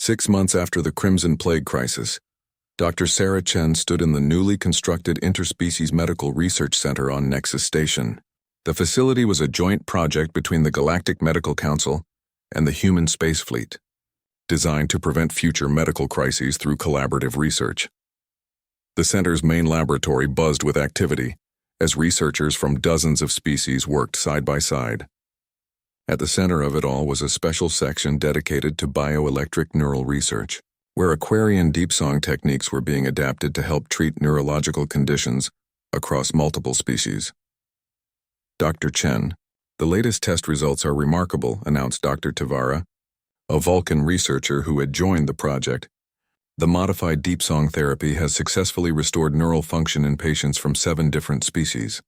6 months after the Crimson Plague crisis, Dr. Sarah Chen stood in the newly constructed Interspecies Medical Research Center on Nexus Station. The facility was a joint project between the Galactic Medical Council and the Human Space Fleet, designed to prevent future medical crises through collaborative research. The center's main laboratory buzzed with activity as researchers from dozens of species worked side by side. At the center of it all was a special section dedicated to bioelectric neural research, where Aquarian deep song techniques were being adapted to help treat neurological conditions across multiple species. Dr. Chen, the latest test results are remarkable, announced Dr. Tavara, a Vulcan researcher who had joined the project. The modified deep song therapy has successfully restored neural function in patients from 7 different species.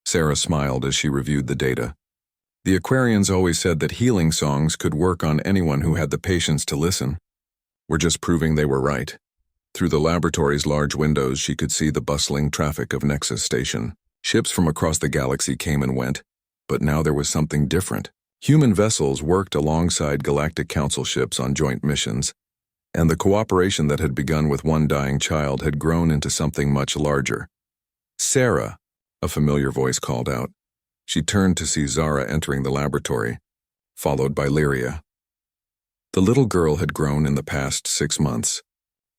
Sarah smiled as she reviewed the data. The Aquarians always said that healing songs could work on anyone who had the patience to listen. We're just proving they were right. Through the laboratory's large windows, she could see the bustling traffic of Nexus Station. Ships from across the galaxy came and went, but now there was something different. Human vessels worked alongside Galactic Council ships on joint missions, and the cooperation that had begun with one dying child had grown into something much larger. "Sarah," a familiar voice called out. She turned to see Zara entering the laboratory, followed by Lyria. The little girl had grown in the past 6 months,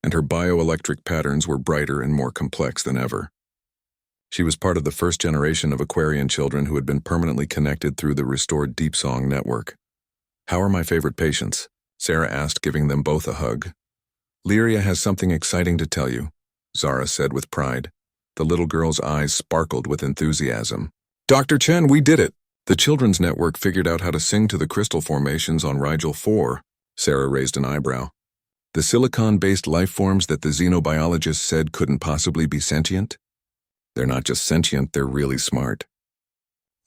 and her bioelectric patterns were brighter and more complex than ever. She was part of the first generation of Aquarian children who had been permanently connected through the restored Deep Song network. "How are my favorite patients?" Sarah asked, giving them both a hug. "Lyria has something exciting to tell you," Zara said with pride. The little girl's eyes sparkled with enthusiasm. "Dr. Chen, we did it! The Children's Network figured out how to sing to the crystal formations on Rigel 4. Sarah raised an eyebrow. "The silicon-based life forms that the xenobiologists said couldn't possibly be sentient? They're not just sentient, they're really smart,"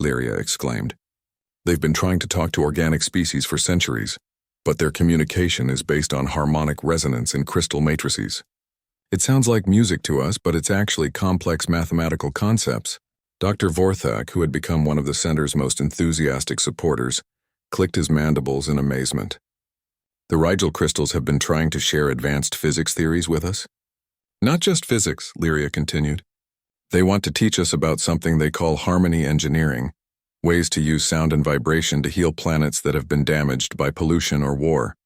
Lyria exclaimed. "They've been trying to talk to organic species for centuries, but their communication is based on harmonic resonance in crystal matrices. It sounds like music to us, but it's actually complex mathematical concepts." Dr. Vorthak, who had become one of the center's most enthusiastic supporters, clicked his mandibles in amazement. "The Rigel crystals have been trying to share advanced physics theories with us?" "Not just physics," Lyria continued. "They want to teach us about something they call harmony engineering, ways to use sound and vibration to heal planets that have been damaged by pollution or war."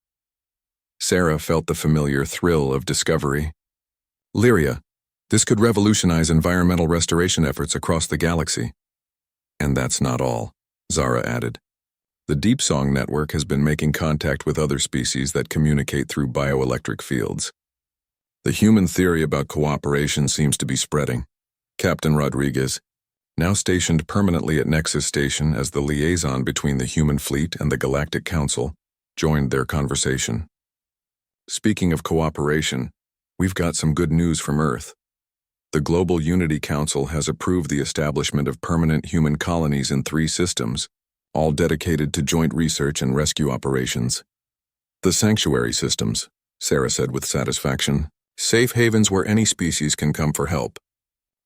Sarah felt the familiar thrill of discovery. "Lyria, this could revolutionize environmental restoration efforts across the galaxy." "And that's not all," Zara added. "The Deep Song network has been making contact with other species that communicate through bioelectric fields. The human theory about cooperation seems to be spreading." Captain Rodriguez, now stationed permanently at Nexus Station as the liaison between the human fleet and the Galactic Council, joined their conversation. "Speaking of cooperation, we've got some good news from Earth. The Global Unity Council has approved the establishment of permanent human colonies in 3 systems, all dedicated to joint research and rescue operations. The sanctuary systems," Sarah said with satisfaction, "safe havens where any species can come for help,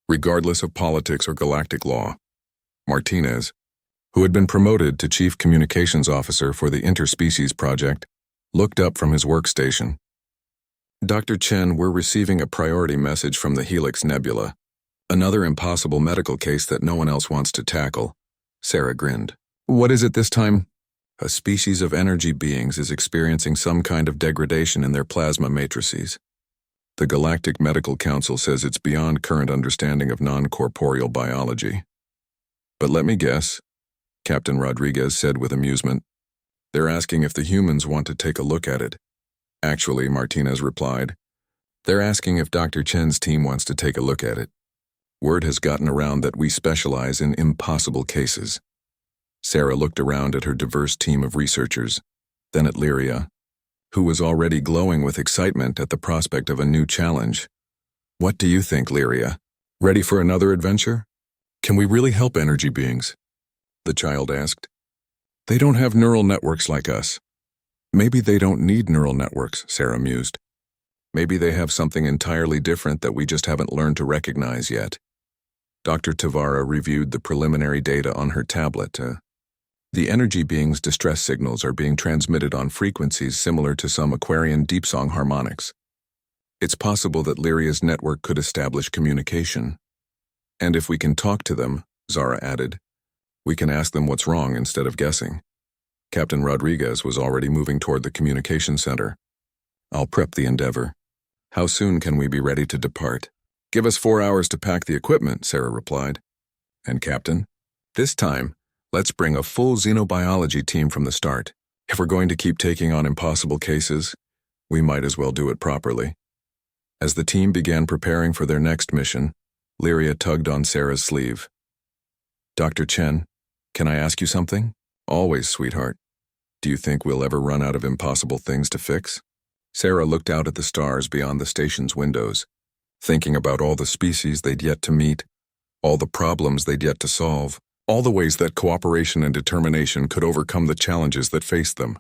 regardless of politics or galactic law." Martinez, who had been promoted to Chief Communications Officer for the Interspecies Project, looked up from his workstation. "Dr. Chen, we're receiving a priority message from the Helix Nebula. Another impossible medical case that no one else wants to tackle." Sarah grinned. "What is it this time?" "A species of energy beings is experiencing some kind of degradation in their plasma matrices. The Galactic Medical Council says it's beyond current understanding of non-corporeal biology." "But let me guess," Captain Rodriguez said with amusement. "They're asking if the humans want to take a look at it." "Actually," Martinez replied, "they're asking if Dr. Chen's team wants to take a look at it. Word has gotten around that we specialize in impossible cases." Sarah looked around at her diverse team of researchers, then at Lyria, who was already glowing with excitement at the prospect of a new challenge. "What do you think, Lyria? Ready for another adventure? Can we really help energy beings?" the child asked. "They don't have neural networks like us." "Maybe they don't need neural networks," Sarah mused. "Maybe they have something entirely different that we just haven't learned to recognize yet." Dr. Tavara reviewed the preliminary data on her tablet. The energy being's distress signals are being transmitted on frequencies similar to some Aquarian deep song harmonics. It's possible that Lyria's network could establish communication. And if we can talk to them, Zara added, we can ask them what's wrong instead of guessing. Captain Rodriguez was already moving toward the communication center. I'll prep the Endeavor. How soon can we be ready to depart? Give us 4 hours to pack the equipment, Sarah replied. And Captain, this time, let's bring a full xenobiology team from the start. If we're going to keep taking on impossible cases, we might as well do it properly. As the team began preparing for their next mission, Lyria tugged on Sarah's sleeve. Dr. Chen, can I ask you something? Always, sweetheart. Do you think we'll ever run out of impossible things to fix? Sarah looked out at the stars beyond the station's windows, thinking about all the species they'd yet to meet, all the problems they'd yet to solve, all the ways that cooperation and determination could overcome the challenges that faced them.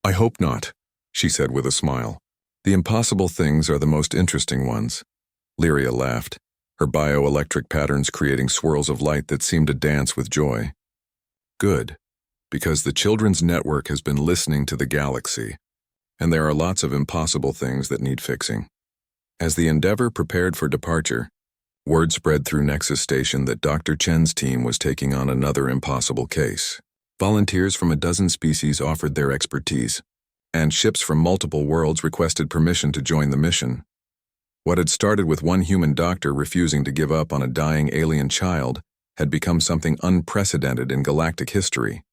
I hope not, she said with a smile. The impossible things are the most interesting ones. Lyria laughed, her bioelectric patterns creating swirls of light that seemed to dance with joy. Good, because the children's network has been listening to the galaxy, and there are lots of impossible things that need fixing. As the Endeavor prepared for departure, word spread through Nexus Station that Dr. Chen's team was taking on another impossible case. Volunteers from a dozen species offered their expertise, and ships from multiple worlds requested permission to join the mission. What had started with one human doctor refusing to give up on a dying alien child had become something unprecedented in galactic history.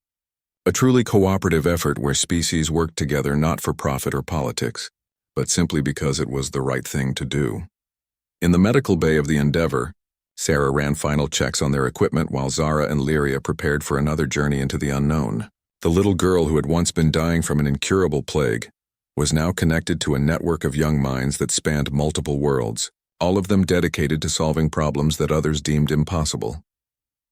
A truly cooperative effort where species worked together not for profit or politics, but simply because it was the right thing to do. In the medical bay of the Endeavor, Sarah ran final checks on their equipment while Zara and Lyria prepared for another journey into the unknown. The little girl who had once been dying from an incurable plague was now connected to a network of young minds that spanned multiple worlds, all of them dedicated to solving problems that others deemed impossible.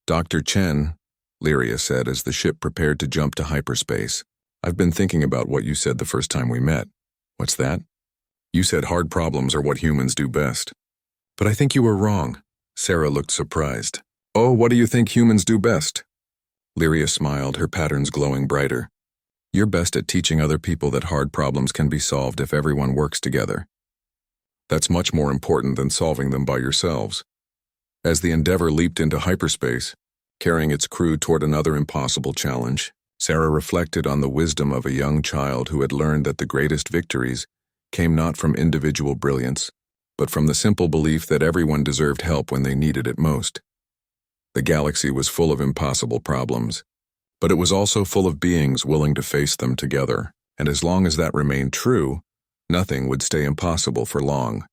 Dr. Chen, Lyria said as the ship prepared to jump to hyperspace, I've been thinking about what you said the first time we met. What's that? You said hard problems are what humans do best. But I think you were wrong. Sarah looked surprised. Oh, what do you think humans do best? Lyria smiled, her patterns glowing brighter. You're best at teaching other people that hard problems can be solved if everyone works together. That's much more important than solving them by yourselves. As the Endeavor leaped into hyperspace, carrying its crew toward another impossible challenge, Sarah reflected on the wisdom of a young child who had learned that the greatest victories came not from individual brilliance, but from the simple belief that everyone deserved help when they needed it most. The galaxy was full of impossible problems, but it was also full of beings willing to face them together, and as long as that remained true, nothing would stay impossible for long.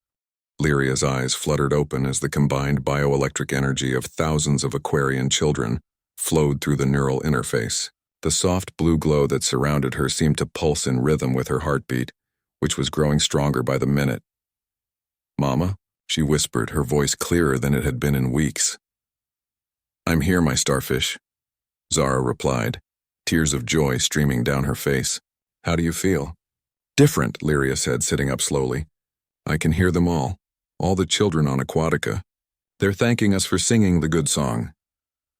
Lyria's eyes fluttered open as the combined bioelectric energy of thousands of Aquarian children flowed through the neural interface. The soft blue glow that surrounded her seemed to pulse in rhythm with her heartbeat, which was growing stronger by the minute. Mama, she whispered, her voice clearer than it had been in weeks. I'm here, my starfish, Zara replied, tears of joy streaming down her face. How do you feel? Different, Lyria said, sitting up slowly. I can hear them all the children on Aquatica. They're thanking us for singing the good song.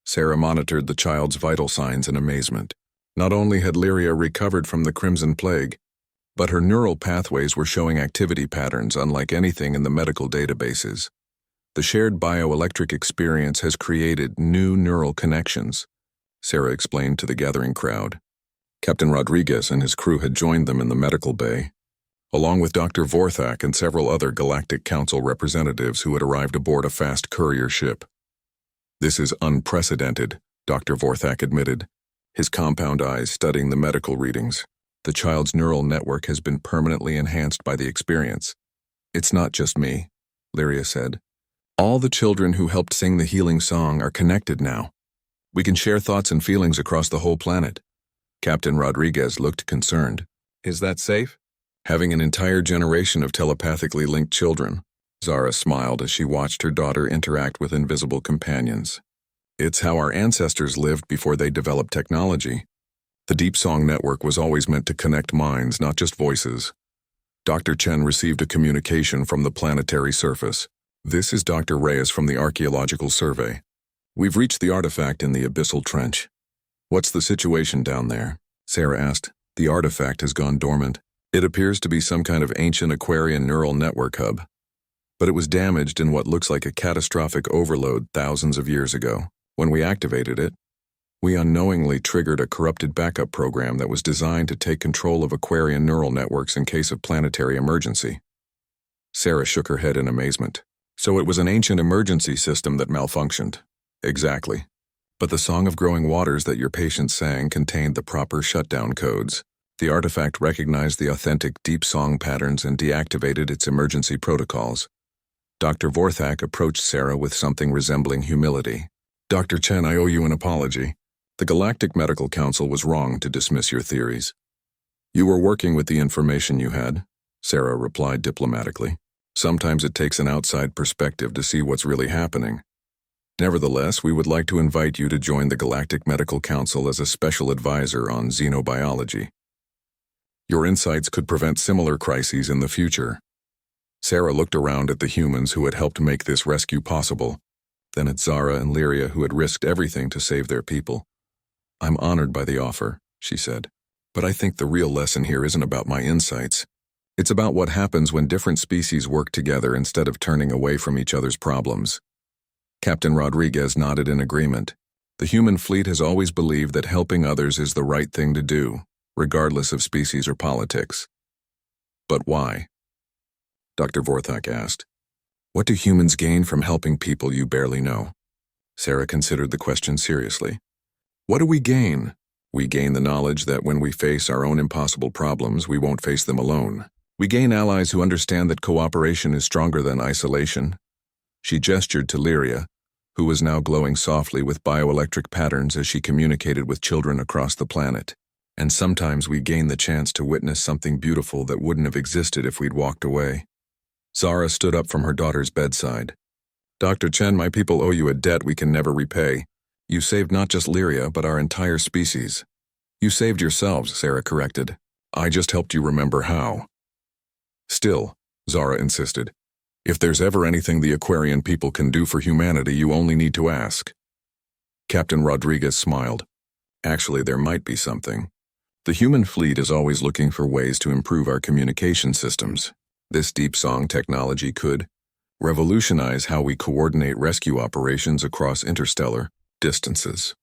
Sarah monitored the child's vital signs in amazement. Not only had Lyria recovered from the Crimson Plague, but her neural pathways were showing activity patterns unlike anything in the medical databases. The shared bioelectric experience has created new neural connections, Sarah explained to the gathering crowd. Captain Rodriguez and his crew had joined them in the medical bay, along with Dr. Vorthak and several other Galactic Council representatives who had arrived aboard a fast courier ship. This is unprecedented, Dr. Vorthak admitted, his compound eyes studying the medical readings. The child's neural network has been permanently enhanced by the experience. It's not just me, Lyria said. All the children who helped sing the healing song are connected now. We can share thoughts and feelings across the whole planet. Captain Rodriguez looked concerned. Is that safe? Having an entire generation of telepathically linked children, Zara smiled as she watched her daughter interact with invisible companions. It's how our ancestors lived before they developed technology. The Deep Song Network was always meant to connect minds, not just voices. Dr. Chen received a communication from the planetary surface. This is Dr. Reyes from the Archaeological Survey. We've reached the artifact in the Abyssal Trench. What's the situation down there? Sarah asked. The artifact has gone dormant. It appears to be some kind of ancient Aquarian neural network hub, but it was damaged in what looks like a catastrophic overload thousands of years ago. When we activated it, we unknowingly triggered a corrupted backup program that was designed to take control of Aquarian neural networks in case of planetary emergency. Sarah shook her head in amazement. So it was an ancient emergency system that malfunctioned. Exactly. But the Song of Growing Waters that your patient sang contained the proper shutdown codes. The artifact recognized the authentic deep song patterns and deactivated its emergency protocols. Dr. Vorthak approached Sarah with something resembling humility. Dr. Chen, I owe you an apology. The Galactic Medical Council was wrong to dismiss your theories. You were working with the information you had, Sarah replied diplomatically. Sometimes it takes an outside perspective to see what's really happening. Nevertheless, we would like to invite you to join the Galactic Medical Council as a special advisor on xenobiology. Your insights could prevent similar crises in the future. Sarah looked around at the humans who had helped make this rescue possible, then at Zara and Lyria who had risked everything to save their people. I'm honored by the offer, she said, but I think the real lesson here isn't about my insights. It's about what happens when different species work together instead of turning away from each other's problems. Captain Rodriguez nodded in agreement. The human fleet has always believed that helping others is the right thing to do, regardless of species or politics. But why? Dr. Vorthak asked. What do humans gain from helping people you barely know? Sarah considered the question seriously. What do we gain? We gain the knowledge that when we face our own impossible problems, we won't face them alone. We gain allies who understand that cooperation is stronger than isolation. She gestured to Lyria, who was now glowing softly with bioelectric patterns as she communicated with children across the planet. And sometimes we gain the chance to witness something beautiful that wouldn't have existed if we'd walked away. Zara stood up from her daughter's bedside. Dr. Chen, my people owe you a debt we can never repay. You saved not just Lyria, but our entire species. You saved yourselves, Sarah corrected. I just helped you remember how. Still, Zara insisted, if there's ever anything the Aquarian people can do for humanity, you only need to ask. Captain Rodriguez smiled. Actually, there might be something. The human fleet is always looking for ways to improve our communication systems. This deep song technology could revolutionize how we coordinate rescue operations across interstellar distances.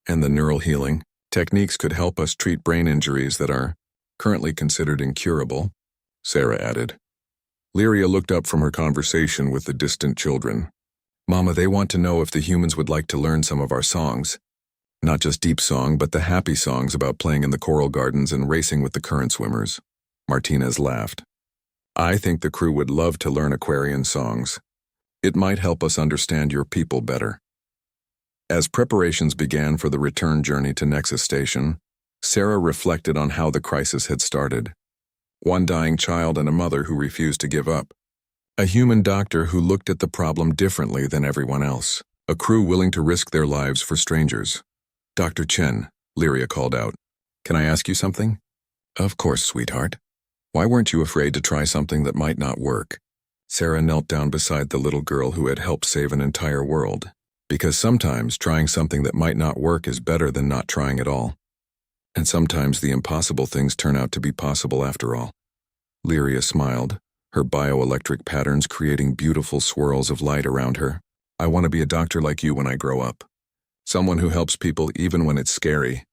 And the neural healing techniques could help us treat brain injuries that are currently considered incurable, Sarah added. Lyria looked up from her conversation with the distant children. Mama, they want to know if the humans would like to learn some of our songs. Not just deep song, but the happy songs about playing in the coral gardens and racing with the current swimmers. Martinez laughed. I think the crew would love to learn Aquarian songs. It might help us understand your people better. As preparations began for the return journey to Nexus Station, Sarah reflected on how the crisis had started. One dying child and a mother who refused to give up. A human doctor who looked at the problem differently than everyone else. A crew willing to risk their lives for strangers. Dr. Chen, Lyria called out. Can I ask you something? Of course, sweetheart. Why weren't you afraid to try something that might not work? Sarah knelt down beside the little girl who had helped save an entire world. Because sometimes trying something that might not work is better than not trying at all. And sometimes the impossible things turn out to be possible after all. Lyria smiled, her bioelectric patterns creating beautiful swirls of light around her. I want to be a doctor like you when I grow up. Someone who helps people even when it's scary.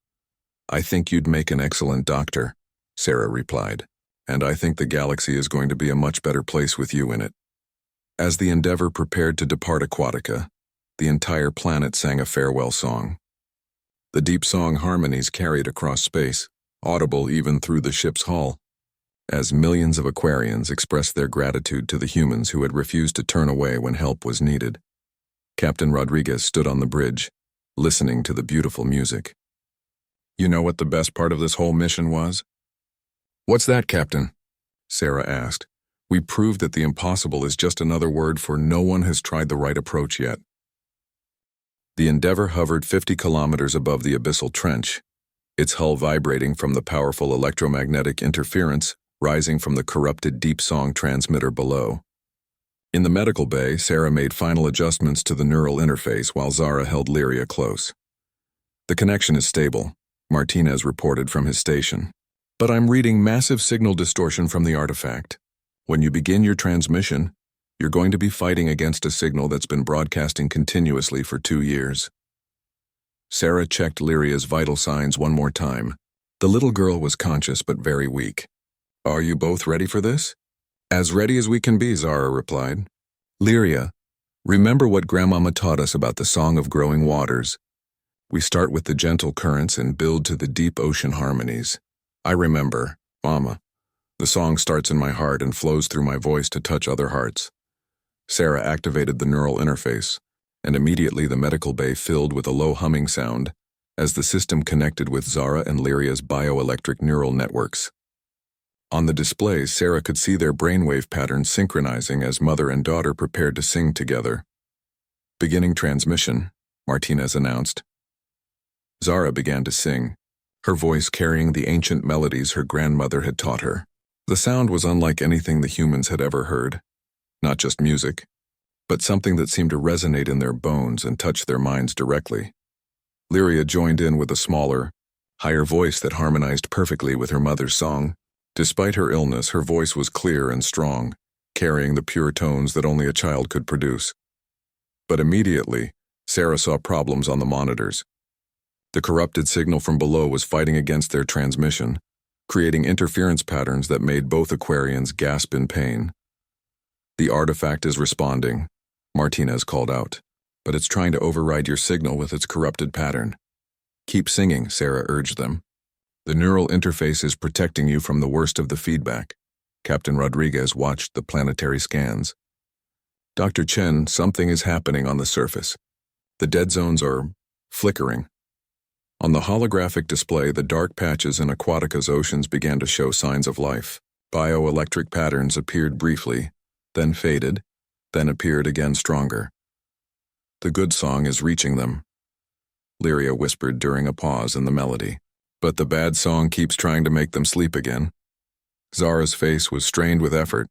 I think you'd make an excellent doctor, Sarah replied. And I think the galaxy is going to be a much better place with you in it. As the Endeavor prepared to depart Aquatica, the entire planet sang a farewell song. The deep song harmonies carried across space, audible even through the ship's hull, as millions of Aquarians expressed their gratitude to the humans who had refused to turn away when help was needed. Captain Rodriguez stood on the bridge, listening to the beautiful music. You know what the best part of this whole mission was? What's that, Captain? Sarah asked. We proved that the impossible is just another word for no one has tried the right approach yet. The Endeavor hovered 50 kilometers above the abyssal trench, its hull vibrating from the powerful electromagnetic interference rising from the corrupted deep song transmitter below. In the medical bay, Sarah made final adjustments to the neural interface while Zara held Lyria close. The connection is stable, Martinez reported from his station. But I'm reading massive signal distortion from the artifact. When you begin your transmission, you're going to be fighting against a signal that's been broadcasting continuously for 2 years. Sarah checked Lyria's vital signs one more time. The little girl was conscious but very weak. Are you both ready for this? As ready as we can be, Zara replied. Lyria, remember what Grandmama taught us about the song of growing waters. We start with the gentle currents and build to the deep ocean harmonies. I remember, Mama. The song starts in my heart and flows through my voice to touch other hearts. Sarah activated the neural interface, and immediately the medical bay filled with a low humming sound as the system connected with Zara and Lyria's bioelectric neural networks. On the displays, Sarah could see their brainwave patterns synchronizing as mother and daughter prepared to sing together. Beginning transmission, Martinez announced. Zara began to sing, her voice carrying the ancient melodies her grandmother had taught her. The sound was unlike anything the humans had ever heard. Not just music, but something that seemed to resonate in their bones and touch their minds directly. Lyria joined in with a smaller, higher voice that harmonized perfectly with her mother's song. Despite her illness, her voice was clear and strong, carrying the pure tones that only a child could produce. But immediately, Sarah saw problems on the monitors. The corrupted signal from below was fighting against their transmission, creating interference patterns that made both Aquarians gasp in pain. The artifact is responding, Martinez called out, but it's trying to override your signal with its corrupted pattern. Keep singing, Sarah urged them. The neural interface is protecting you from the worst of the feedback. Captain Rodriguez watched the planetary scans. Dr. Chen, something is happening on the surface. The dead zones are flickering. On the holographic display, the dark patches in Aquatica's oceans began to show signs of life. Bioelectric patterns appeared briefly, then faded, then appeared again stronger. The good song is reaching them, Lyria whispered during a pause in the melody. But the bad song keeps trying to make them sleep again. Zara's face was strained with effort.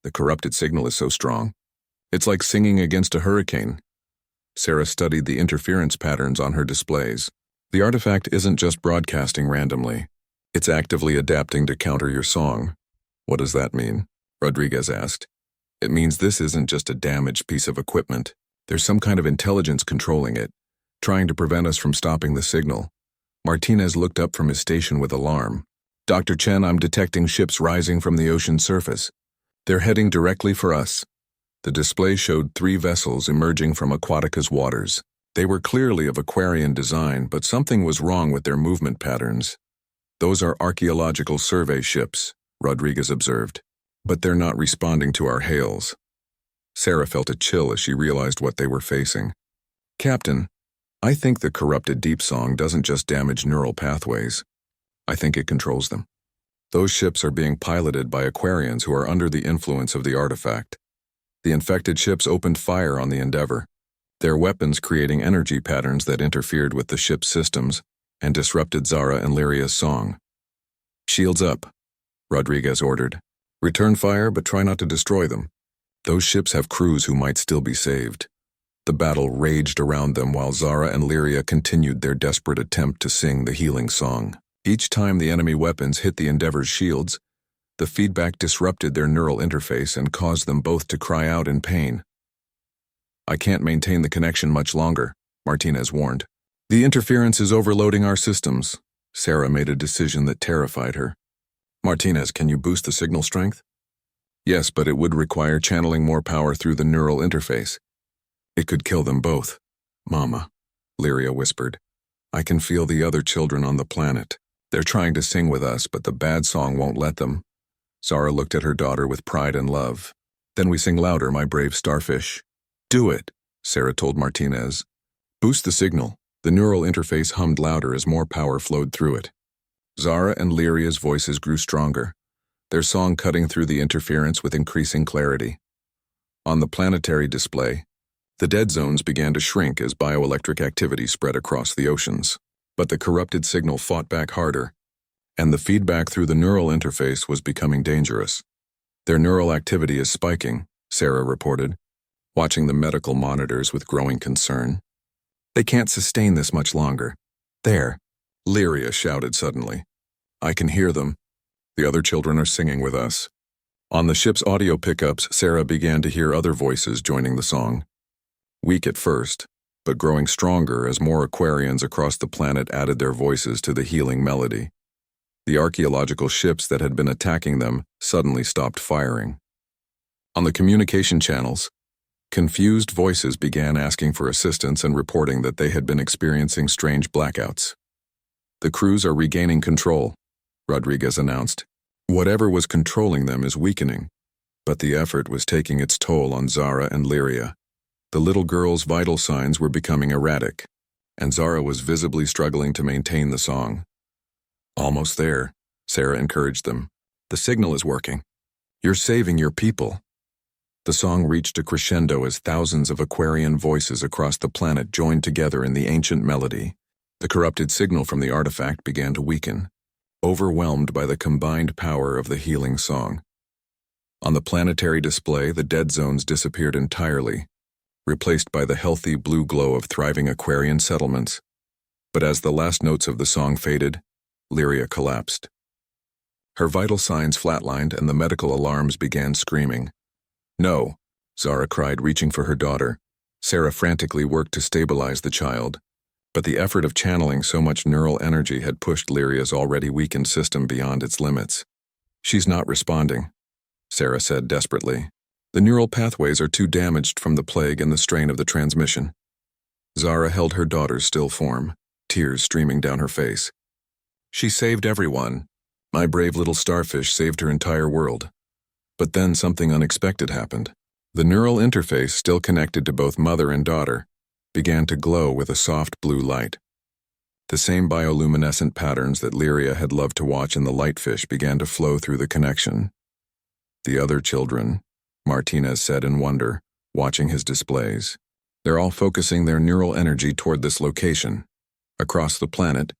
The corrupted signal is so strong. It's like singing against a hurricane. Sarah studied the interference patterns on her displays. The artifact isn't just broadcasting randomly. It's actively adapting to counter your song. What does that mean? Rodriguez asked. It means this isn't just a damaged piece of equipment. There's some kind of intelligence controlling it, trying to prevent us from stopping the signal. Martinez looked up from his station with alarm. Dr. Chen, I'm detecting ships rising from the ocean surface. They're heading directly for us. The display showed 3 vessels emerging from Aquatica's waters. They were clearly of Aquarian design, but something was wrong with their movement patterns. Those are archaeological survey ships, Rodriguez observed, but they're not responding to our hails. Sarah felt a chill as she realized what they were facing. Captain, I think the corrupted deep song doesn't just damage neural pathways. I think it controls them. Those ships are being piloted by Aquarians who are under the influence of the artifact. The infected ships opened fire on the Endeavor, their weapons creating energy patterns that interfered with the ship's systems and disrupted Zara and Lyria's song. Shields up, Rodriguez ordered. Return fire, but try not to destroy them. Those ships have crews who might still be saved. The battle raged around them while Zara and Lyria continued their desperate attempt to sing the healing song. Each time the enemy weapons hit the Endeavor's shields, the feedback disrupted their neural interface and caused them both to cry out in pain. I can't maintain the connection much longer, Martinez warned. The interference is overloading our systems. Sarah made a decision that terrified her. Martinez, can you boost the signal strength? Yes, but it would require channeling more power through the neural interface. It could kill them both. Mama, Lyria whispered. I can feel the other children on the planet. They're trying to sing with us, but the bad song won't let them. Zara looked at her daughter with pride and love. Then we sing louder, my brave starfish. Do it, Sarah told Martinez. Boost the signal. The neural interface hummed louder as more power flowed through it. Zara and Lyria's voices grew stronger, their song cutting through the interference with increasing clarity. On the planetary display, the dead zones began to shrink as bioelectric activity spread across the oceans. But the corrupted signal fought back harder, and the feedback through the neural interface was becoming dangerous. Their neural activity is spiking, Sarah reported, watching the medical monitors with growing concern. They can't sustain this much longer. There, Lyria shouted suddenly. I can hear them. The other children are singing with us. On the ship's audio pickups, Sarah began to hear other voices joining the song. Weak at first, but growing stronger as more Aquarians across the planet added their voices to the healing melody. The archaeological ships that had been attacking them suddenly stopped firing. On the communication channels, confused voices began asking for assistance and reporting that they had been experiencing strange blackouts. The crews are regaining control, Rodriguez announced. Whatever was controlling them is weakening, but the effort was taking its toll on Zara and Lyria. The little girl's vital signs were becoming erratic, and Zara was visibly struggling to maintain the song. Almost there, Sarah encouraged them. The signal is working. You're saving your people. The song reached a crescendo as thousands of Aquarian voices across the planet joined together in the ancient melody. The corrupted signal from the artifact began to weaken, overwhelmed by the combined power of the healing song. On the planetary display, the dead zones disappeared entirely, replaced by the healthy blue glow of thriving Aquarian settlements. But as the last notes of the song faded, Lyria collapsed. Her vital signs flatlined and the medical alarms began screaming. No, Zara cried, reaching for her daughter. Sarah frantically worked to stabilize the child, but the effort of channeling so much neural energy had pushed Lyria's already weakened system beyond its limits. She's not responding, Sarah said desperately. The neural pathways are too damaged from the plague and the strain of the transmission. Zara held her daughter's still form, tears streaming down her face. She saved everyone. My brave little starfish saved her entire world. But then something unexpected happened. The neural interface, still connected to both mother and daughter, began to glow with a soft blue light. The same bioluminescent patterns that Lyria had loved to watch in the lightfish began to flow through the connection. The other children, Martinez said in wonder, watching his displays. They're all focusing their neural energy toward this location. Across the planet,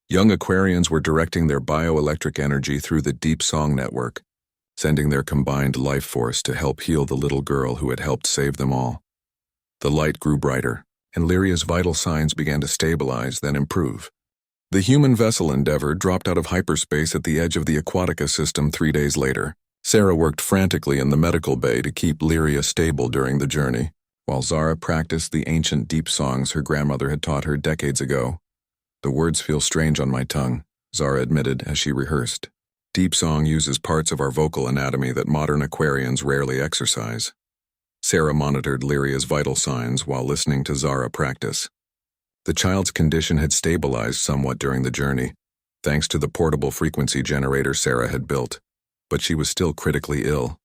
young Aquarians were directing their bioelectric energy through the Deep Song network, sending their combined life force to help heal the little girl who had helped save them all. The light grew brighter, and Lyria's vital signs began to stabilize, then improve. The human vessel Endeavour dropped out of hyperspace at the edge of the Aquatica system 3 days later. Sarah worked frantically in the medical bay to keep Lyria stable during the journey, while Zara practiced the ancient deep songs her grandmother had taught her decades ago. The words feel strange on my tongue, Zara admitted as she rehearsed. Deep song uses parts of our vocal anatomy that modern Aquarians rarely exercise. Sarah monitored Lyria's vital signs while listening to Zara practice. The child's condition had stabilized somewhat during the journey, thanks to the portable frequency generator Sarah had built, but she was still critically ill.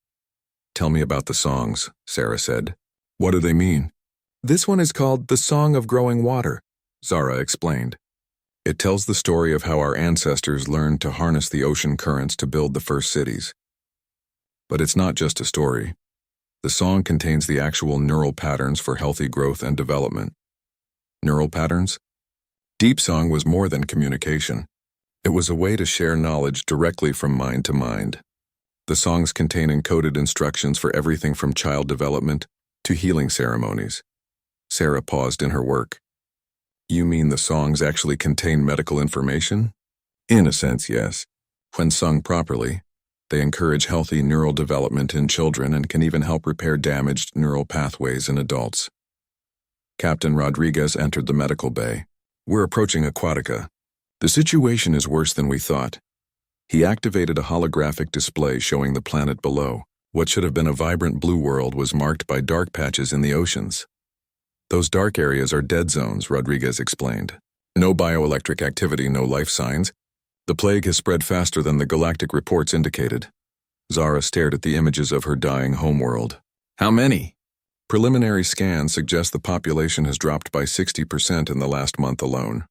Tell me about the songs, Sarah said. What do they mean? This one is called The Song of Growing Water, Zara explained. It tells the story of how our ancestors learned to harness the ocean currents to build the first cities. But it's not just a story. The song contains the actual neural patterns for healthy growth and development. Neural patterns? Deep song was more than communication. It was a way to share knowledge directly from mind to mind. The songs contain encoded instructions for everything from child development to healing ceremonies. Sarah paused in her work. You mean the songs actually contain medical information? In a sense, yes. When sung properly, they encourage healthy neural development in children and can even help repair damaged neural pathways in adults. Captain Rodriguez entered the medical bay. We're approaching Aquatica. The situation is worse than we thought. He activated a holographic display showing the planet below. What should have been a vibrant blue world was marked by dark patches in the oceans. Those dark areas are dead zones, Rodriguez explained. No bioelectric activity, no life signs. The plague has spread faster than the galactic reports indicated. Zara stared at the images of her dying homeworld. How many? Preliminary scans suggest the population has dropped by 60% in the last month alone.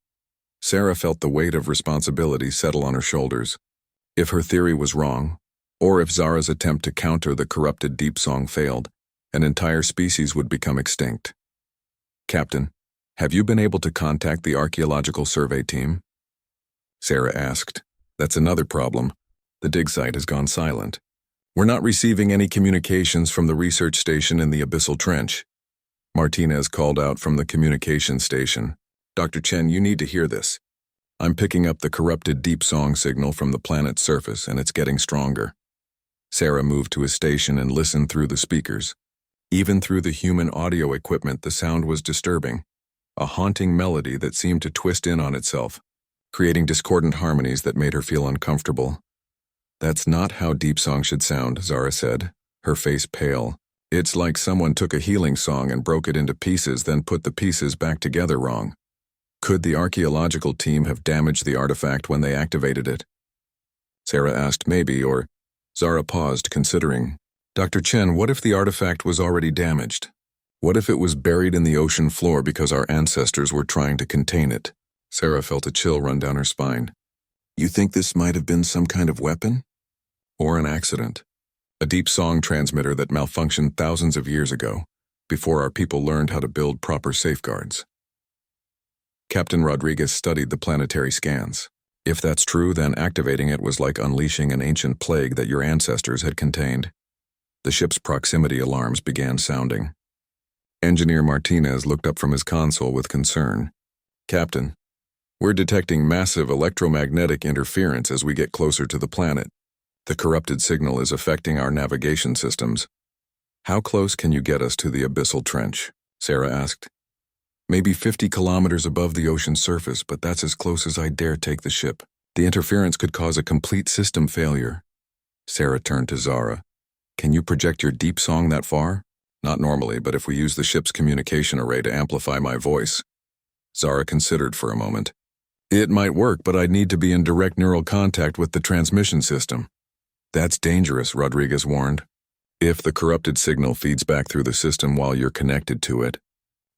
Sarah felt the weight of responsibility settle on her shoulders. If her theory was wrong, or if Zara's attempt to counter the corrupted deep song failed, an entire species would become extinct. Captain, have you been able to contact the archaeological survey team? Sarah asked. That's another problem. The dig site has gone silent. We're not receiving any communications from the research station in the Abyssal Trench. Martinez called out from the communication station. Dr. Chen, you need to hear this. I'm picking up the corrupted deep song signal from the planet's surface, and it's getting stronger. Sarah moved to his station and listened through the speakers. Even through the human audio equipment, the sound was disturbing, a haunting melody that seemed to twist in on itself, creating discordant harmonies that made her feel uncomfortable. That's not how deep song should sound, Zara said, her face pale. It's like someone took a healing song and broke it into pieces, then put the pieces back together wrong. Could the archaeological team have damaged the artifact when they activated it? Sarah asked maybe, or Zara paused, considering. Dr. Chen, what if the artifact was already damaged? What if it was buried in the ocean floor because our ancestors were trying to contain it? Sarah felt a chill run down her spine. You think this might have been some kind of weapon? Or an accident? A deep song transmitter that malfunctioned thousands of years ago, before our people learned how to build proper safeguards. Captain Rodriguez studied the planetary scans. If that's true, then activating it was like unleashing an ancient plague that your ancestors had contained. The ship's proximity alarms began sounding. Engineer Martinez looked up from his console with concern. Captain, we're detecting massive electromagnetic interference as we get closer to the planet. The corrupted signal is affecting our navigation systems. How close can you get us to the abyssal trench? Sarah asked. Maybe 50 kilometers above the ocean's surface, but that's as close as I dare take the ship. The interference could cause a complete system failure. Sarah turned to Zara. Can you project your deep song that far? Not normally, but if we use the ship's communication array to amplify my voice. Zara considered for a moment. It might work, but I'd need to be in direct neural contact with the transmission system. That's dangerous, Rodriguez warned. If the corrupted signal feeds back through the system while you're connected to it,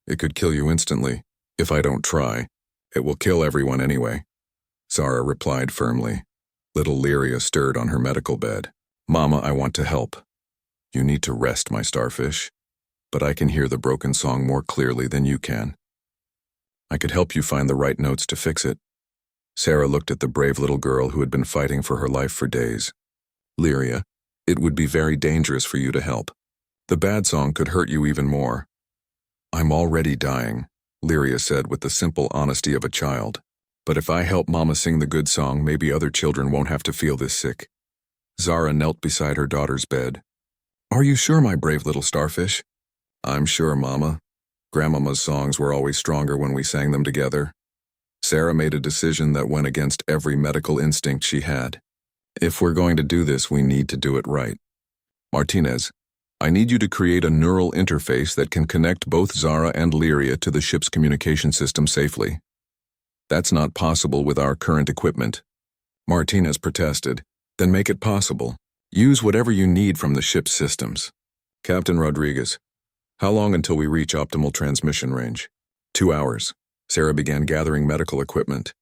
it could kill you instantly. If I don't try, it will kill everyone anyway. Zara replied firmly. Little Lyria stirred on her medical bed. Mama, I want to help. You need to rest, my starfish. But I can hear the broken song more clearly than you can. I could help you find the right notes to fix it. Sarah looked at the brave little girl who had been fighting for her life for days. Lyria, it would be very dangerous for you to help. The bad song could hurt you even more. I'm already dying, Lyria said with the simple honesty of a child. But if I help Mama sing the good song, maybe other children won't have to feel this sick. Zara knelt beside her daughter's bed. Are you sure, my brave little starfish? I'm sure, Mama. Grandmama's songs were always stronger when we sang them together. Sarah made a decision that went against every medical instinct she had. If we're going to do this, we need to do it right. Martinez, I need you to create a neural interface that can connect both Zara and Lyria to the ship's communication system safely. That's not possible with our current equipment. Martinez protested. Then make it possible. Use whatever you need from the ship's systems. Captain Rodriguez, how long until we reach optimal transmission range? 2 hours. Sarah began gathering medical equipment.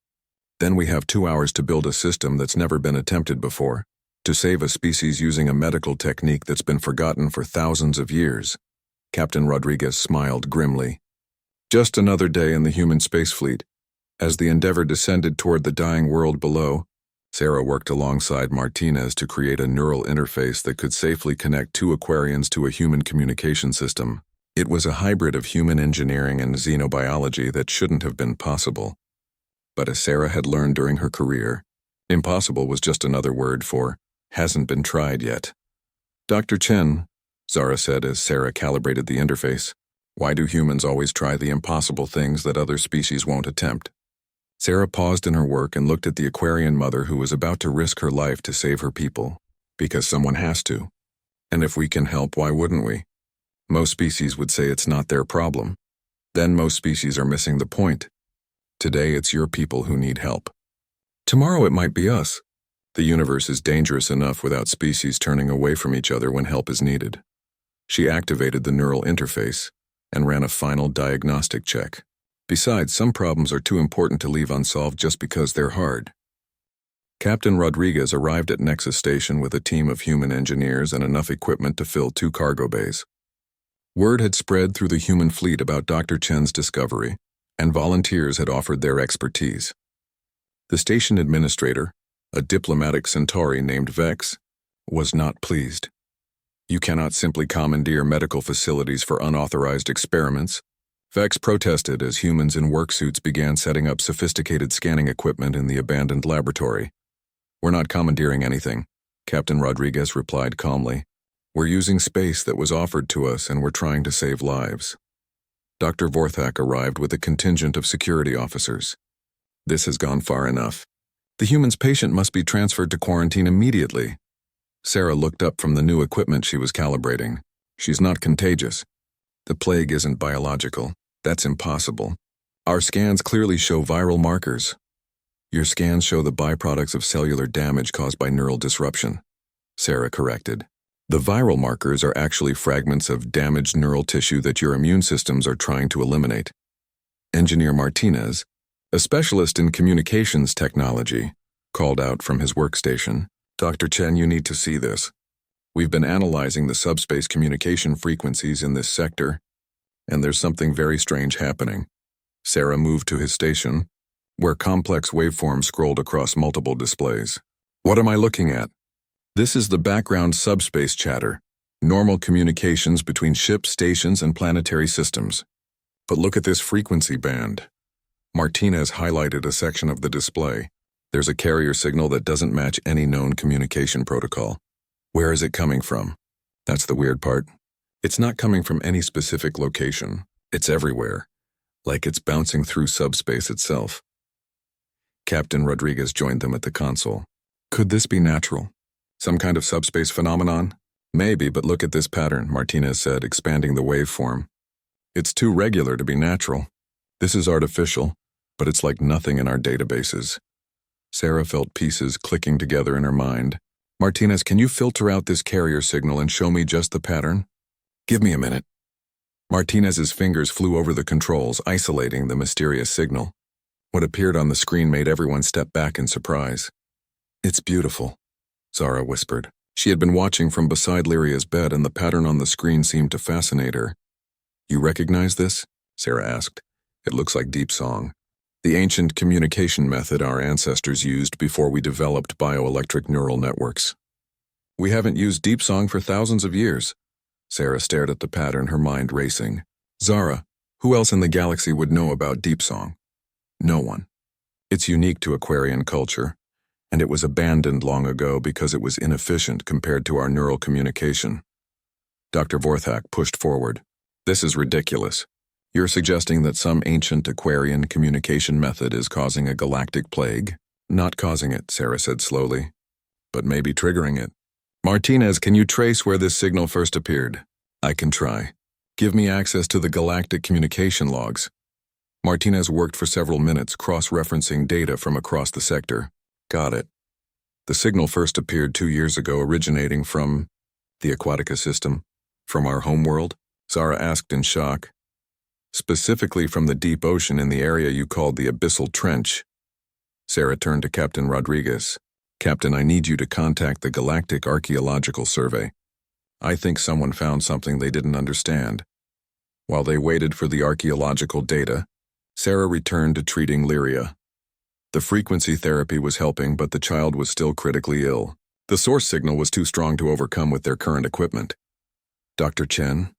Then we have 2 hours to build a system that's never been attempted before, to save a species using a medical technique that's been forgotten for thousands of years. Captain Rodriguez smiled grimly. Just another day in the human space fleet. As the Endeavour descended toward the dying world below, Sarah worked alongside Martinez to create a neural interface that could safely connect 2 Aquarians to a human communication system. It was a hybrid of human engineering and xenobiology that shouldn't have been possible. But as Sarah had learned during her career, impossible was just another word for hasn't been tried yet. Dr. Chen, Zara said as Sarah calibrated the interface, why do humans always try the impossible things that other species won't attempt? Sarah paused in her work and looked at the Aquarian mother who was about to risk her life to save her people. Because someone has to. And if we can help, why wouldn't we? Most species would say it's not their problem. Then most species are missing the point. Today it's your people who need help. Tomorrow it might be us. The universe is dangerous enough without species turning away from each other when help is needed. She activated the neural interface and ran a final diagnostic check. Besides, some problems are too important to leave unsolved just because they're hard. Captain Rodriguez arrived at Nexus Station with a team of human engineers and enough equipment to fill 2 cargo bays. Word had spread through the human fleet about Dr. Chen's discovery, and volunteers had offered their expertise. The station administrator, a diplomatic Centauri named Vex, was not pleased. You cannot simply commandeer medical facilities for unauthorized experiments. Vex protested as humans in work suits began setting up sophisticated scanning equipment in the abandoned laboratory. "We're not commandeering anything," Captain Rodriguez replied calmly. "We're using space that was offered to us and we're trying to save lives." Dr. Vorthak arrived with a contingent of security officers. "This has gone far enough. The human's patient must be transferred to quarantine immediately." Sarah looked up from the new equipment she was calibrating. "She's not contagious. The plague isn't biological. That's impossible. Our scans clearly show viral markers." "Your scans show the byproducts of cellular damage caused by neural disruption," Sarah corrected. "The viral markers are actually fragments of damaged neural tissue that your immune systems are trying to eliminate." Engineer Martinez, a specialist in communications technology, called out from his workstation. "Dr. Chen, you need to see this. We've been analyzing the subspace communication frequencies in this sector, and there's something very strange happening." Sarah moved to his station, where complex waveforms scrolled across multiple displays. "What am I looking at?" "This is the background subspace chatter, normal communications between ship stations and planetary systems. But look at this frequency band." Martinez highlighted a section of the display. "There's a carrier signal that doesn't match any known communication protocol. Where is it coming from?" "That's the weird part. It's not coming from any specific location. It's everywhere, like it's bouncing through subspace itself." Captain Rodriguez joined them at the console. "Could this be natural? Some kind of subspace phenomenon?" "Maybe, but look at this pattern," Martinez said, expanding the waveform. "It's too regular to be natural. This is artificial, but it's like nothing in our databases." Sarah felt pieces clicking together in her mind. "Martinez, can you filter out this carrier signal and show me just the pattern?" "Give me a minute." Martinez's fingers flew over the controls, isolating the mysterious signal. What appeared on the screen made everyone step back in surprise. "It's beautiful," Zara whispered. She had been watching from beside Lyria's bed, and the pattern on the screen seemed to fascinate her. "You recognize this?" Sarah asked. "It looks like deep song. The ancient communication method our ancestors used before we developed bioelectric neural networks." "We haven't used deep song for thousands of years." Sarah stared at the pattern, her mind racing. "Zara, who else in the galaxy would know about deep song?" "No one. It's unique to Aquarian culture, and it was abandoned long ago because it was inefficient compared to our neural communication." Dr. Vorthak pushed forward. "This is ridiculous. You're suggesting that some ancient Aquarian communication method is causing a galactic plague?" "Not causing it," Sarah said slowly, "but maybe triggering it." "Martinez, can you trace where this signal first appeared?" "I can try. Give me access to the galactic communication logs." Martinez worked for several minutes, cross-referencing data from across the sector. "Got it. The signal first appeared 2 years ago, originating from the Aquatica system. From our homeworld?" Zara asked in shock. "Specifically from the deep ocean in the area you called the Abyssal Trench." Sarah turned to Captain Rodriguez. "Captain, I need you to contact the Galactic Archaeological Survey. I think someone found something they didn't understand." While they waited for the archaeological data, Sarah returned to treating Lyria. The frequency therapy was helping, but the child was still critically ill. The source signal was too strong to overcome with their current equipment. "Dr. Chen?"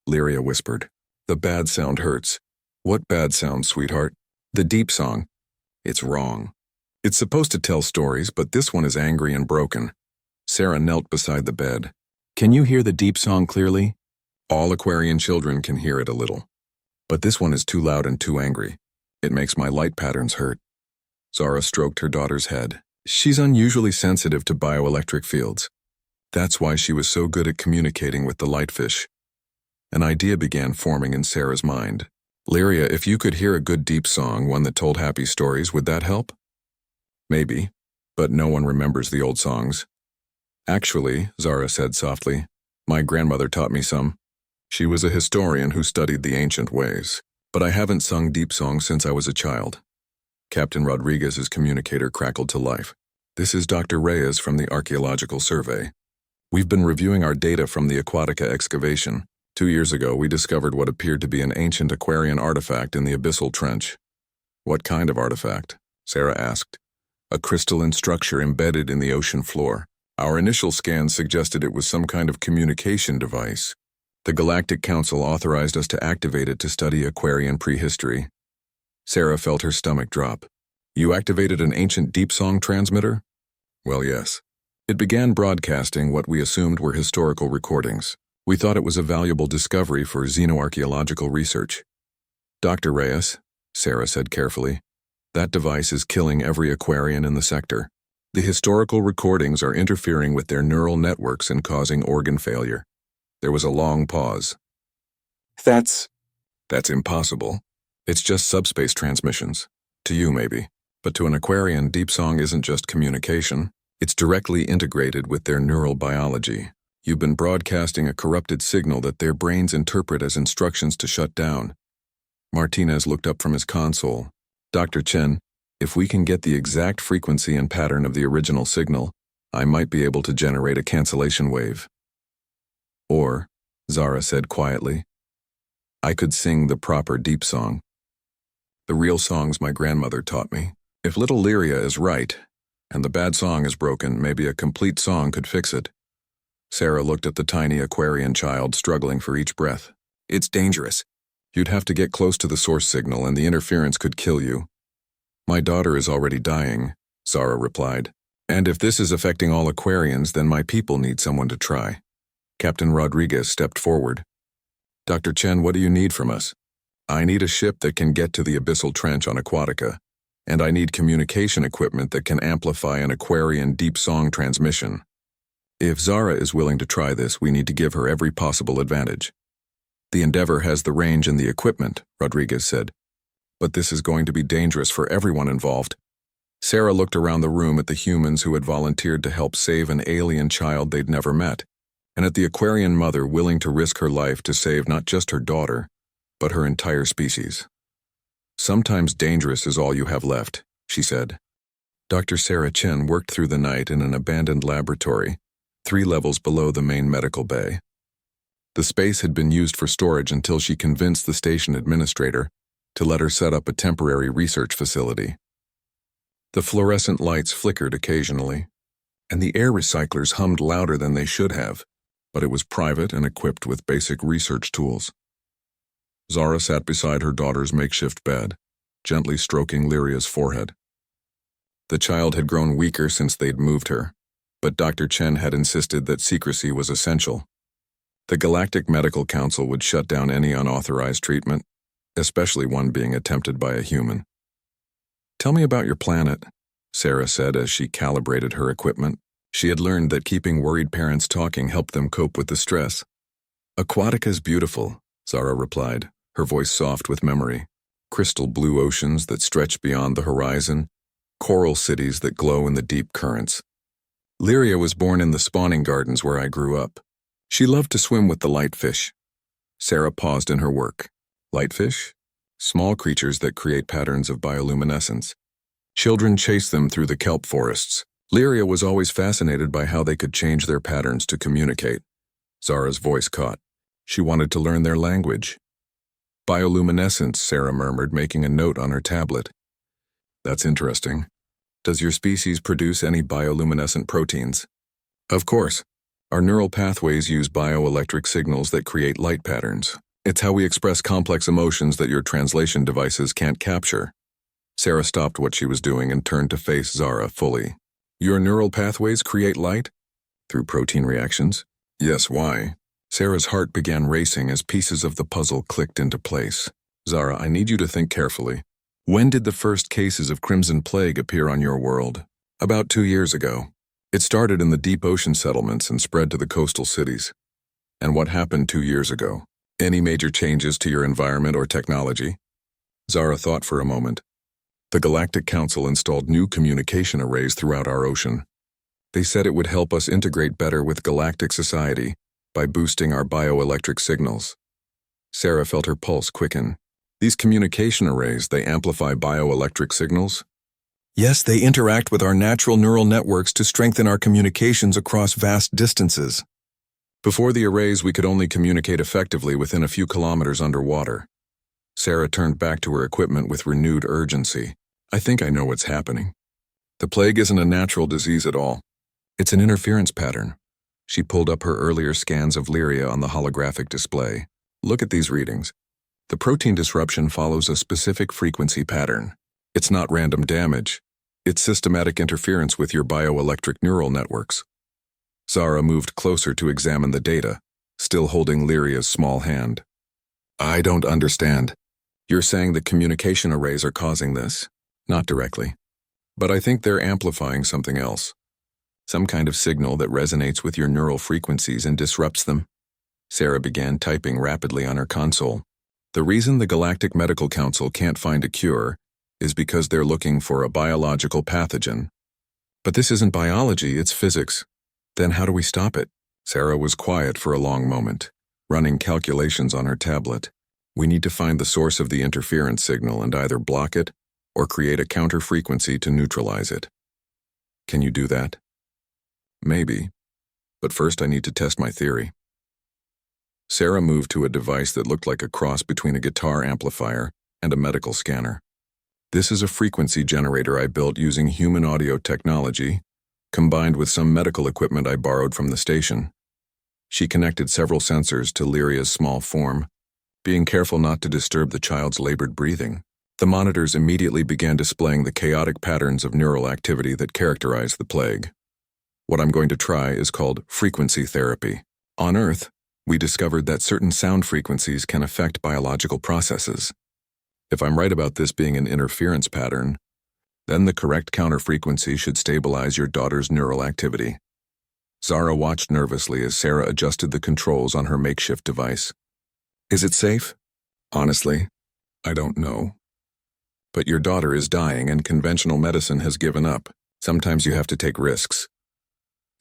Lyria whispered. "The bad sound hurts." "What bad sound, sweetheart?" "The deep song. It's wrong. It's supposed to tell stories, but this one is angry and broken." Sarah knelt beside the bed. "Can you hear the deep song clearly?" "All Aquarian children can hear it a little. But this one is too loud and too angry. It makes my light patterns hurt." Zara stroked her daughter's head. "She's unusually sensitive to bioelectric fields. That's why she was so good at communicating with the lightfish." An idea began forming in Sarah's mind. "Lyria, if you could hear a good deep song, one that told happy stories, would that help?" "Maybe, but no one remembers the old songs." "Actually," Zara said softly, "my grandmother taught me some. She was a historian who studied the ancient ways. But I haven't sung deep songs since I was a child." Captain Rodriguez's communicator crackled to life. "This is Dr. Reyes from the Archaeological Survey. We've been reviewing our data from the Aquatica excavation. 2 years ago, we discovered what appeared to be an ancient Aquarian artifact in the Abyssal Trench." "What kind of artifact?" Sarah asked. "A crystalline structure embedded in the ocean floor. Our initial scans suggested it was some kind of communication device. The Galactic Council authorized us to activate it to study Aquarian prehistory. Sarah felt her stomach drop. You activated an ancient deep song transmitter? Well, yes. It began broadcasting what we assumed were historical recordings. We thought it was a valuable discovery for xenoarchaeological research. Dr. Reyes, Sarah said carefully, that device is killing every Aquarian in the sector. The historical recordings are interfering with their neural networks and causing organ failure. There was a long pause. That's impossible. It's just subspace transmissions. To you, maybe. But to an Aquarian, deep song isn't just communication. It's directly integrated with their neural biology. You've been broadcasting a corrupted signal that their brains interpret as instructions to shut down. Martinez looked up from his console. Dr. Chen, if we can get the exact frequency and pattern of the original signal, I might be able to generate a cancellation wave. Or, Zara said quietly, I could sing the proper deep song. The real songs my grandmother taught me. If little Lyria is right, and the bad song is broken, maybe a complete song could fix it. Sarah looked at the tiny Aquarian child struggling for each breath. It's dangerous. You'd have to get close to the source signal and the interference could kill you. My daughter is already dying, Zara replied. And if this is affecting all Aquarians, then my people need someone to try. Captain Rodriguez stepped forward. Dr. Chen, what do you need from us? I need a ship that can get to the abyssal trench on Aquatica, and I need communication equipment that can amplify an Aquarian deep song transmission. If Zara is willing to try this, we need to give her every possible advantage. The Endeavor has the range and the equipment, Rodriguez said. But this is going to be dangerous for everyone involved. Sarah looked around the room at the humans who had volunteered to help save an alien child they'd never met, and at the Aquarian mother willing to risk her life to save not just her daughter, but her entire species. Sometimes dangerous is all you have left, she said. Dr. Sarah Chen worked through the night in an abandoned laboratory, 3 levels below the main medical bay. The space had been used for storage until she convinced the station administrator to let her set up a temporary research facility. The fluorescent lights flickered occasionally, and the air recyclers hummed louder than they should have, but it was private and equipped with basic research tools. Zara sat beside her daughter's makeshift bed, gently stroking Lyria's forehead. The child had grown weaker since they'd moved her, but Dr. Chen had insisted that secrecy was essential. The Galactic Medical Council would shut down any unauthorized treatment, especially one being attempted by a human. Tell me about your planet, Sarah said as she calibrated her equipment. She had learned that keeping worried parents talking helped them cope with the stress. Aquatica's beautiful, Zara replied, her voice soft with memory. Crystal blue oceans that stretch beyond the horizon, coral cities that glow in the deep currents. Lyria was born in the spawning gardens where I grew up. She loved to swim with the lightfish. Sarah paused in her work. Lightfish? Small creatures that create patterns of bioluminescence. Children chase them through the kelp forests. Lyria was always fascinated by how they could change their patterns to communicate. Zara's voice caught. She wanted to learn their language. Bioluminescence, Sarah murmured, making a note on her tablet. That's interesting. Does your species produce any bioluminescent proteins? Of course. Our neural pathways use bioelectric signals that create light patterns. It's how we express complex emotions that your translation devices can't capture. Sarah stopped what she was doing and turned to face Zara fully. Your neural pathways create light? Through protein reactions? Yes, why? Sarah's heart began racing as pieces of the puzzle clicked into place. Zara, I need you to think carefully. When did the first cases of Crimson Plague appear on your world? About 2 years ago. It started in the deep ocean settlements and spread to the coastal cities. And what happened 2 years ago? Any major changes to your environment or technology? Zara thought for a moment. The Galactic Council installed new communication arrays throughout our ocean. They said it would help us integrate better with galactic society by boosting our bioelectric signals. Sarah felt her pulse quicken. These communication arrays, they amplify bioelectric signals? Yes, they interact with our natural neural networks to strengthen our communications across vast distances. Before the arrays, we could only communicate effectively within a few kilometers underwater. Sarah turned back to her equipment with renewed urgency. I think I know what's happening. The plague isn't a natural disease at all. It's an interference pattern. She pulled up her earlier scans of Lyria on the holographic display. Look at these readings. The protein disruption follows a specific frequency pattern. It's not random damage. It's systematic interference with your bioelectric neural networks. Zara moved closer to examine the data, still holding Lyria's small hand. I don't understand. You're saying the communication arrays are causing this? Not directly. But I think they're amplifying something else. Some kind of signal that resonates with your neural frequencies and disrupts them. Sarah began typing rapidly on her console. The reason the Galactic Medical Council can't find a cure is because they're looking for a biological pathogen. But this isn't biology, it's physics. Then how do we stop it? Sarah was quiet for a long moment, running calculations on her tablet. We need to find the source of the interference signal and either block it or create a counter-frequency to neutralize it. Can you do that? Maybe. But first I need to test my theory. Sarah moved to a device that looked like a cross between a guitar amplifier and a medical scanner. This is a frequency generator I built using human audio technology, combined with some medical equipment I borrowed from the station. She connected several sensors to Lyria's small form, being careful not to disturb the child's labored breathing. The monitors immediately began displaying the chaotic patterns of neural activity that characterize the plague. What I'm going to try is called frequency therapy. On Earth, we discovered that certain sound frequencies can affect biological processes. If I'm right about this being an interference pattern, then the correct counter-frequency should stabilize your daughter's neural activity. Zara watched nervously as Sarah adjusted the controls on her makeshift device. Is it safe? Honestly, I don't know. But your daughter is dying and conventional medicine has given up. Sometimes you have to take risks.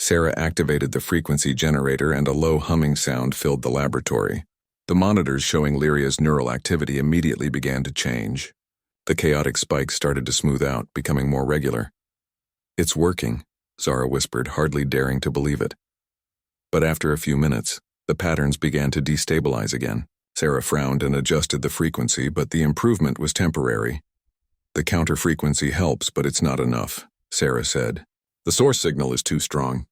Sarah activated the frequency generator and a low humming sound filled the laboratory. The monitors showing Lyria's neural activity immediately began to change. The chaotic spikes started to smooth out, becoming more regular. It's working, Zara whispered, hardly daring to believe it. But after a few minutes, the patterns began to destabilize again. Sarah frowned and adjusted the frequency, but the improvement was temporary. The counter frequency helps, but it's not enough, Sarah said. The source signal is too strong.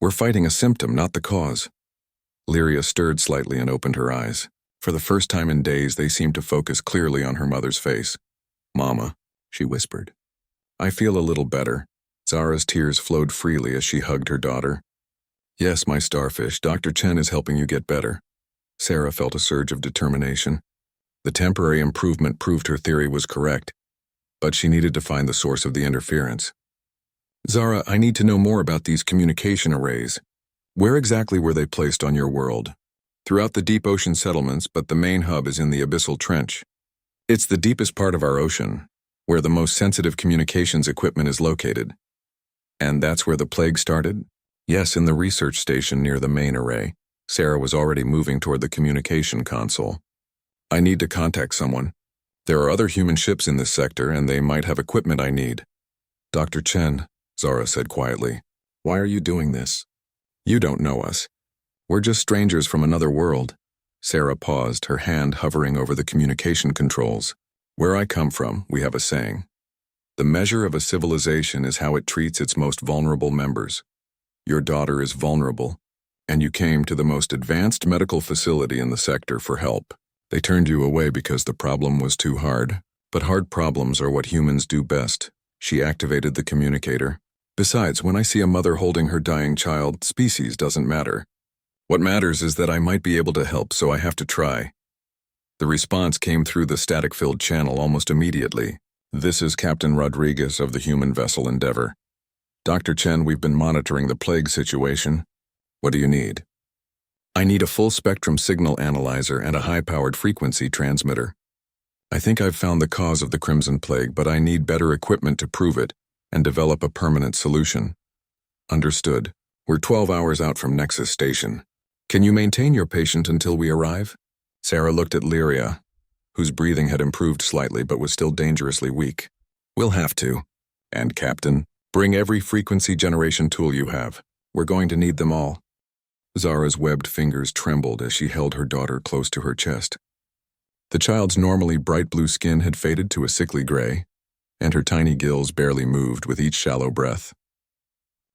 We're fighting a symptom, not the cause. Lyria stirred slightly and opened her eyes. For the first time in days, they seemed to focus clearly on her mother's face. Mama, she whispered. I feel a little better. Zara's tears flowed freely as she hugged her daughter. Yes, my starfish, Dr. Chen is helping you get better. Sarah felt a surge of determination. The temporary improvement proved her theory was correct, but she needed to find the source of the interference. Zara, I need to know more about these communication arrays. Where exactly were they placed on your world? Throughout the deep ocean settlements, but the main hub is in the abyssal trench. It's the deepest part of our ocean, where the most sensitive communications equipment is located. And that's where the plague started? Yes, in the research station near the main array. Sarah was already moving toward the communication console. I need to contact someone. There are other human ships in this sector, and they might have equipment I need. Dr. Chen, Zara said quietly, why are you doing this? You don't know us. We're just strangers from another world. Sarah paused, her hand hovering over the communication controls. Where I come from, we have a saying. The measure of a civilization is how it treats its most vulnerable members. Your daughter is vulnerable, and you came to the most advanced medical facility in the sector for help. They turned you away because the problem was too hard, but hard problems are what humans do best. She activated the communicator. Besides, when I see a mother holding her dying child, species doesn't matter. What matters is that I might be able to help, so I have to try. The response came through the static-filled channel almost immediately. This is Captain Rodriguez of the human vessel Endeavor. Dr. Chen, we've been monitoring the plague situation. What do you need? I need a full-spectrum signal analyzer and a high-powered frequency transmitter. I think I've found the cause of the Crimson Plague, but I need better equipment to prove it and develop a permanent solution. Understood. We're 12 hours out from Nexus Station. Can you maintain your patient until we arrive? Sarah looked at Lyria, whose breathing had improved slightly but was still dangerously weak. We'll have to. And Captain, bring every frequency generation tool you have. We're going to need them all. Zara's webbed fingers trembled as she held her daughter close to her chest. The child's normally bright blue skin had faded to a sickly gray, and her tiny gills barely moved with each shallow breath.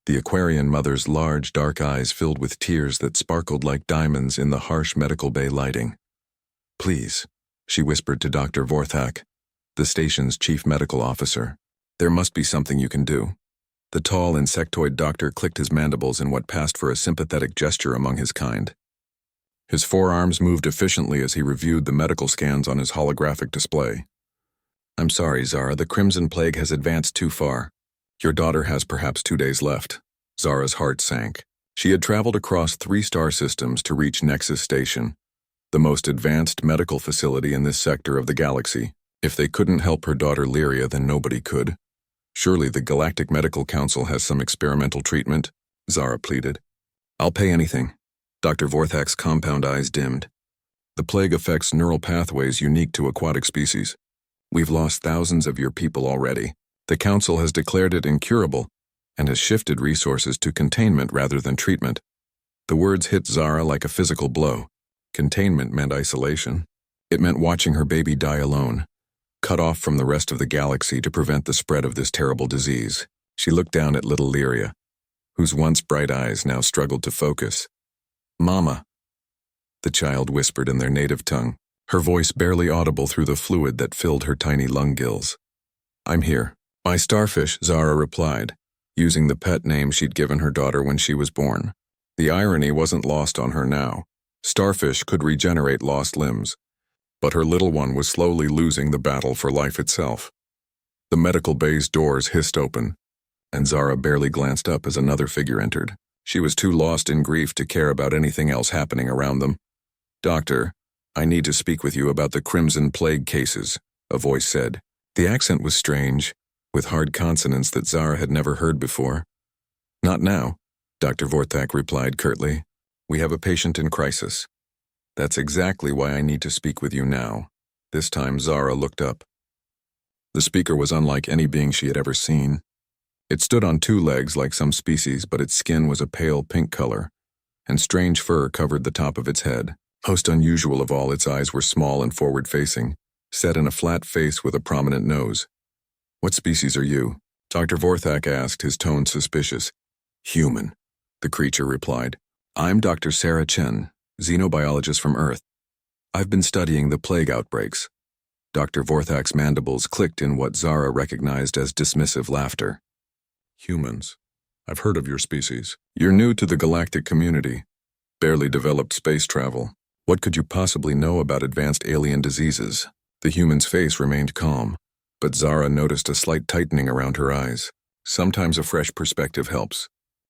The Aquarian mother's large, dark eyes filled with tears that sparkled like diamonds in the harsh medical bay lighting. "Please," she whispered to Dr. Vorthak, the station's chief medical officer. "There must be something you can do." The tall insectoid doctor clicked his mandibles in what passed for a sympathetic gesture among his kind. His forearms moved efficiently as he reviewed the medical scans on his holographic display. "I'm sorry, Zara, the Crimson Plague has advanced too far. Your daughter has perhaps 2 days left." Zara's heart sank. She had traveled across 3 star systems to reach Nexus Station, the most advanced medical facility in this sector of the galaxy. If they couldn't help her daughter Lyria, then nobody could. "Surely the Galactic Medical Council has some experimental treatment," Zara pleaded. "I'll pay anything." Dr. Vorthak's compound eyes dimmed. "The plague affects neural pathways unique to aquatic species. We've lost thousands of your people already. The Council has declared it incurable and has shifted resources to containment rather than treatment." The words hit Zara like a physical blow. Containment meant isolation. It meant watching her baby die alone, cut off from the rest of the galaxy to prevent the spread of this terrible disease. She looked down at little Lyria, whose once bright eyes now struggled to focus. "Mama," the child whispered in their native tongue, her voice barely audible through the fluid that filled her tiny lung gills. "I'm here." "My starfish," Zara replied, using the pet name she'd given her daughter when she was born. The irony wasn't lost on her now. Starfish could regenerate lost limbs, but her little one was slowly losing the battle for life itself. The medical bay's doors hissed open, and Zara barely glanced up as another figure entered. She was too lost in grief to care about anything else happening around them. "Doctor, I need to speak with you about the Crimson Plague cases," a voice said. The accent was strange, with hard consonants that Zara had never heard before. "Not now," Dr. Vorthak replied curtly. "We have a patient in crisis." "That's exactly why I need to speak with you now." This time Zara looked up. The speaker was unlike any being she had ever seen. It stood on 2 legs like some species, but its skin was a pale pink color, and strange fur covered the top of its head. Most unusual of all, its eyes were small and forward-facing, set in a flat face with a prominent nose. "What species are you?" Dr. Vorthak asked, his tone suspicious. "Human," the creature replied. "I'm Dr. Sarah Chen, xenobiologist from Earth. I've been studying the plague outbreaks." Dr. Vorthak's mandibles clicked in what Zara recognized as dismissive laughter. "Humans. I've heard of your species. You're new to the galactic community. Barely developed space travel. What could you possibly know about advanced alien diseases?" The human's face remained calm, but Zara noticed a slight tightening around her eyes. "Sometimes a fresh perspective helps.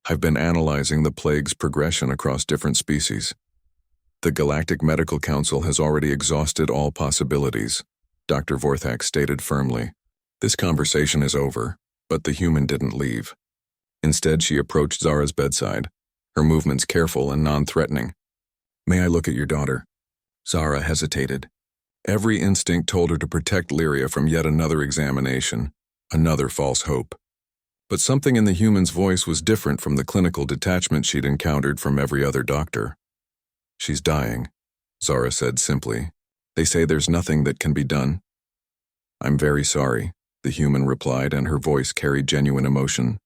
I've been analyzing the plague's progression across different species. The Galactic Medical Council has already exhausted all possibilities," Dr. Vorthak stated firmly. "This conversation is over," but the human didn't leave. Instead, she approached Zara's bedside, her movements careful and non-threatening. "May I look at your daughter?" Zara hesitated. Every instinct told her to protect Lyria from yet another examination, another false hope. But something in the human's voice was different from the clinical detachment she'd encountered from every other doctor. "She's dying," Zara said simply. "They say there's nothing that can be done." "I'm very sorry," the human replied, and her voice carried genuine emotion.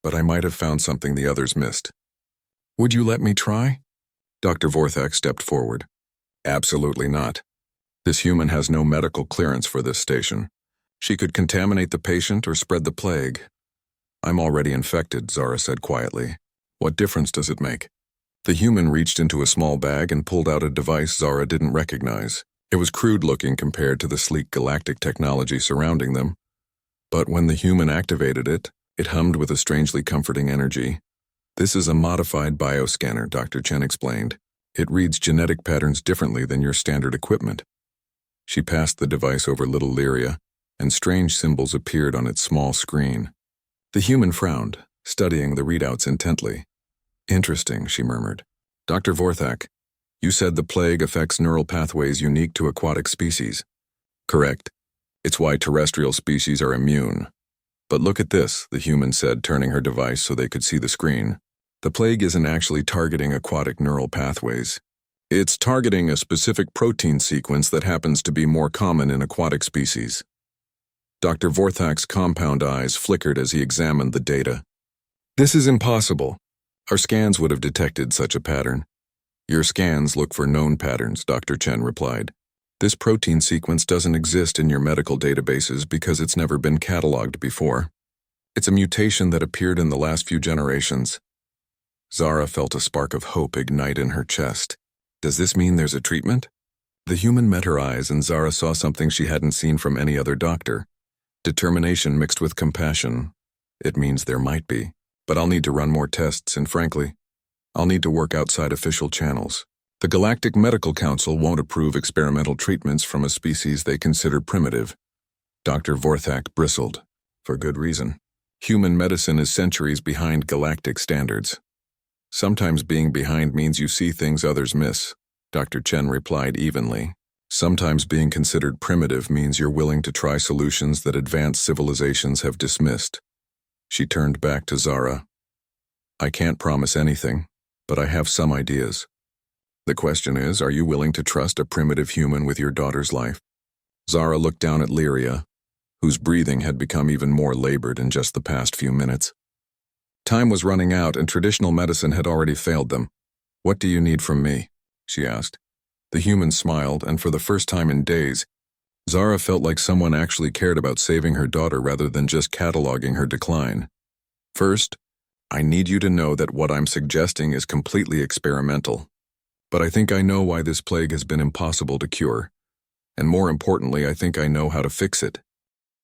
"But I might have found something the others missed." "Would you let me try?" Dr. Vorthak stepped forward. "Absolutely not. This human has no medical clearance for this station. She could contaminate the patient or spread the plague." "I'm already infected," Zara said quietly. "What difference does it make?" The human reached into a small bag and pulled out a device Zara didn't recognize. It was crude-looking compared to the sleek galactic technology surrounding them. But when the human activated it, it hummed with a strangely comforting energy. "This is a modified bioscanner," Dr. Chen explained. "It reads genetic patterns differently than your standard equipment." She passed the device over little Lyria, and strange symbols appeared on its small screen. The human frowned, studying the readouts intently. "Interesting," she murmured. "Dr. Vorthak, you said the plague affects neural pathways unique to aquatic species." "Correct. It's why terrestrial species are immune." "But look at this," the human said, turning her device so they could see the screen. "The plague isn't actually targeting aquatic neural pathways. It's targeting a specific protein sequence that happens to be more common in aquatic species." Dr. Vorthak's compound eyes flickered as he examined the data. This is impossible. Our scans would have detected such a pattern. Your scans look for known patterns, Dr. Chen replied. This protein sequence doesn't exist in your medical databases because it's never been cataloged before. It's a mutation that appeared in the last few generations. Zara felt a spark of hope ignite in her chest. Does this mean there's a treatment? The human met her eyes, and Zara saw something she hadn't seen from any other doctor. Determination mixed with compassion. It means there might be, but I'll need to run more tests, and frankly, I'll need to work outside official channels. The Galactic Medical Council won't approve experimental treatments from a species they consider primitive. Dr. Vorthak bristled, for good reason. Human medicine is centuries behind galactic standards. Sometimes being behind means you see things others miss, Dr. Chen replied evenly. Sometimes being considered primitive means you're willing to try solutions that advanced civilizations have dismissed. She turned back to Zara. I can't promise anything, but I have some ideas. The question is, are you willing to trust a primitive human with your daughter's life? Zara looked down at Lyria, whose breathing had become even more labored in just the past few minutes. Time was running out, and traditional medicine had already failed them. What do you need from me? She asked. The human smiled, and for the first time in days, Zara felt like someone actually cared about saving her daughter rather than just cataloging her decline. First, I need you to know that what I'm suggesting is completely experimental. But I think I know why this plague has been impossible to cure. And more importantly, I think I know how to fix it.